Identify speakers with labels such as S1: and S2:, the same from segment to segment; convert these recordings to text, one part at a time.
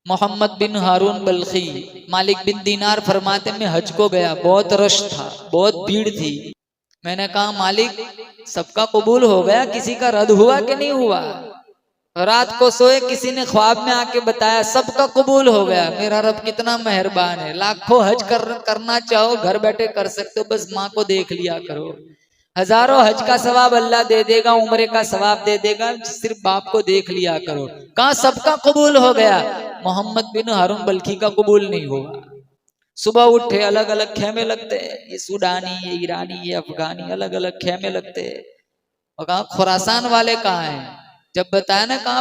S1: मोहम्मद बिन हारून बल्खी मालिक बिन दीनार फरमाते मैं हज को गया, बहुत रश था, बहुत भीड़ थी। मैंने कहा मालिक सबका कबूल हो गया, किसी का रद्द हुआ कि नहीं हुआ? रात को सोए, किसी ने ख्वाब में आके बताया सबका कबूल हो गया। मेरा रब कितना मेहरबान है, लाखों हज करना चाहो घर बैठे कर सकते हो, बस माँ को देख लिया करो। हजारों हज का सवाब अल्लाह दे देगा, उम्रे का सवाब दे देगा, सिर्फ बाप को देख लिया करो। कहा सबका कबूल हो गया, मोहम्मद बिन हारून बल्खी का कबूल नहीं हुआ। सुबह उठे, अलग अलग खेमे लगते, ये सूडानी, ये ईरानी, ये अफगानी, अलग अलग खेमे लगते। और कहा खुरासान वाले कहाँ हैं? जब बताया ना कहा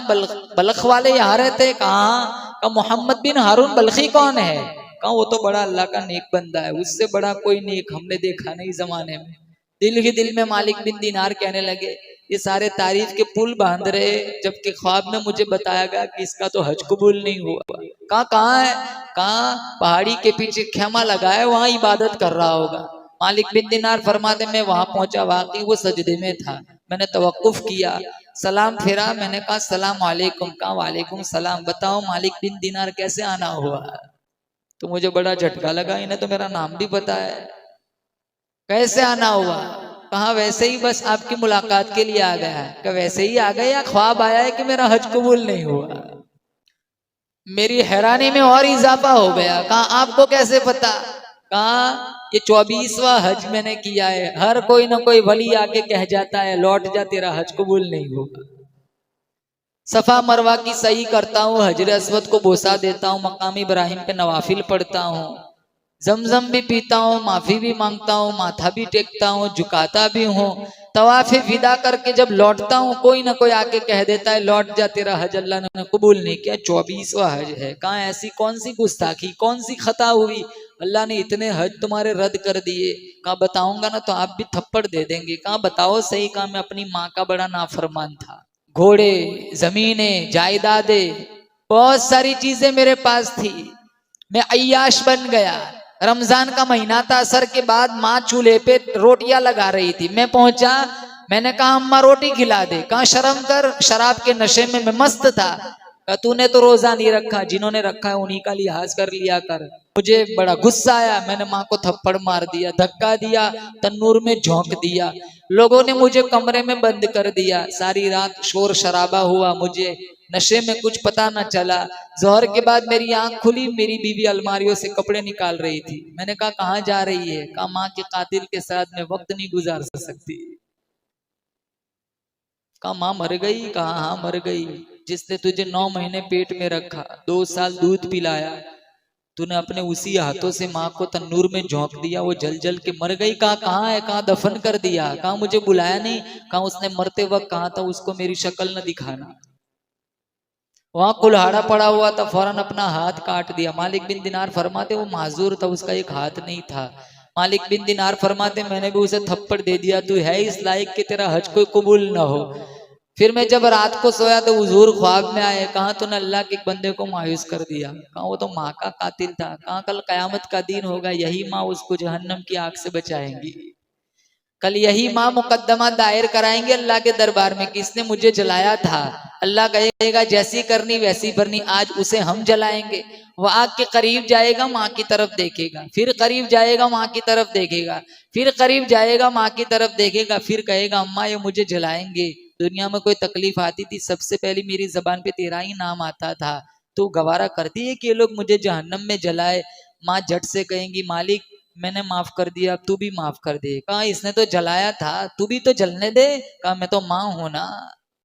S1: बल्ख वाले यहाँ रहते। कहा मोहम्मद बिन हारून बल्खी कौन है? कहा वो तो बड़ा अल्लाह का नेक बंदा है, उससे बड़ा कोई नेक हमने देखा नहीं जमाने में। दिल ही दिल में मालिक बिन दीनार कहने लगे ये सारे तारीफ के पुल बांध रहे, जबकि ख्वाब में मुझे बताया गया कि इसका तो हज कबूल नहीं हुआ। कहाँ है? कहा पहाड़ी के पीछे खेमा लगा है, वहां इबादत कर रहा होगा। मालिक बिन दीनार फरमाते मैं वहां पहुंचा, वाकई वो सजदे में था। मैंने तवक्कुफ किया, सलाम फेरा, मैंने कहा सलाम वालेकुम। कहा वालेकुम सलाम, बताओ मालिक बिन दीनार कैसे आना हुआ? तो मुझे बड़ा झटका लगा, इन्हें तो मेरा नाम भी पता है, कैसे आना हुआ? कहा वैसे ही, बस आपकी मुलाकात के लिए आ गया है। क्या वैसे ही आ गए या ख्वाब आया है कि मेरा हज कबूल नहीं हुआ? मेरी हैरानी में और इजाफा हो गया। कहा आपको कैसे पता? कहा ये 24वां हज मैंने किया है, हर कोई ना कोई वली आके कह जाता है लौट जा, तेरा हज कबूल नहीं होगा। सफा मरवा की सही करता हूँ, हजर अस्वद को बोसा देता हूँ, मकाम इब्राहिम पे नवाफिल पढ़ता हूँ, जमजम भी पीता हूँ, माफी भी मांगता हूँ, माथा भी टेकता हूँ, झुकाता भी हूँ। तवाफे विदा करके जब लौटता हूँ, कोई ना कोई आके कह देता है लौट जा, तेरा हज अल्लाह ने कबूल नहीं किया, 24वां हज है। कहाँ ऐसी कौन सी गुस्ताखी, कौन सी खता हुई, अल्लाह ने इतने हज तुम्हारे रद्द कर दिए? कहा बताऊंगा ना तो आप भी थप्पड़ दे देंगे। कहा बताओ सही। कहा मैं अपनी माँ का बड़ा नाफरमान था, घोड़े, जमीनें, जायदादे, बहुत सारी चीजें मेरे पास थी, मैं अय्याश बन गया। रमजान का महीना था, असर के बाद माँ चूल्हे पे रोटियां लगा रही थी, मैं पहुंचा, मैंने कहा अम्मा रोटी खिला दे। कहा शर्म कर, शराब के नशे में मैं मस्त था। तूने तो रोजा नहीं रखा, जिन्होंने रखा है उन्हीं का लिहाज कर लिया कर। मुझे बड़ा गुस्सा आया, मैंने माँ को थप्पड़ मार दिया, धक्का दिया, तन्नूर में झोंक दिया। लोगों ने मुझे कमरे में बंद कर दिया, सारी रात शोर शराबा हुआ, मुझे नशे में कुछ पता न चला। जोहर के बाद मेरी आंख खुली, मेरी बीवी अलमारियों से कपड़े निकाल रही थी। मैंने कहा कहाँ जा रही है? कहा माँ के कातिल के साथ मैं वक्त नहीं गुजार सकती। कहा माँ मर गई? कहा हाँ मर गई। जिसने तुझे 9 महीने पेट में रखा, 2 साल दूध पिलाया, तूने अपने उसी हाथों से माँ को तन्नूर में झोंक दिया, वो जल जल के मर गई। कहा कहाँ है? कहा दफन कर दिया। कहा मुझे बुलाया नहीं? कहा उसने मरते वक्त कहा था उसको मेरी शक्ल न दिखाना। वहां कुल्हाड़ा पड़ा हुआ था, फौरन अपना हाथ काट दिया। मालिक बिन दिनार फरमाते वो माजूर था, उसका एक हाथ नहीं था। मालिक बिन दिनार फरमाते मैंने भी उसे थप्पड़ दे दिया, तू है इस लायक कि तेरा हज कोई कबूल ना हो। फिर मैं जब रात को सोया तो हुजूर ख्वाब में आए, कहा तूने अल्लाह के बंदे को मायूस कर दिया। कहा वो तो माँ का कातिल था। कहा कल कयामत का दिन होगा, यही माँ उसको जहन्नम की आग से बचाएंगी। कल यही माँ मुकद्दमा दायर कराएंगे अल्लाह के दरबार में कि इसने मुझे जलाया था। अल्लाह कहेगा जैसी करनी वैसी भरनी, आज उसे हम जलाएंगे। वो आग के करीब जाएगा, माँ की तरफ देखेगा, फिर करीब जाएगा, माँ की तरफ देखेगा, फिर करीब जाएगा, माँ की तरफ देखेगा, फिर कहेगा अम्मा ये मुझे जलाएंगे। दुनिया में कोई तकलीफ आती थी, सबसे पहले मेरी जबान पे तेरा ही नाम आता था, तो गवारा करती है कि ये लोग मुझे जहन्नम में जलाए। माँ झट से कहेंगी मालिक मैंने माफ कर दिया, तू भी माफ कर दे। कहा इसने तो जलाया था, तू भी तो जलने दे। कहा मैं तो माँ हूं ना।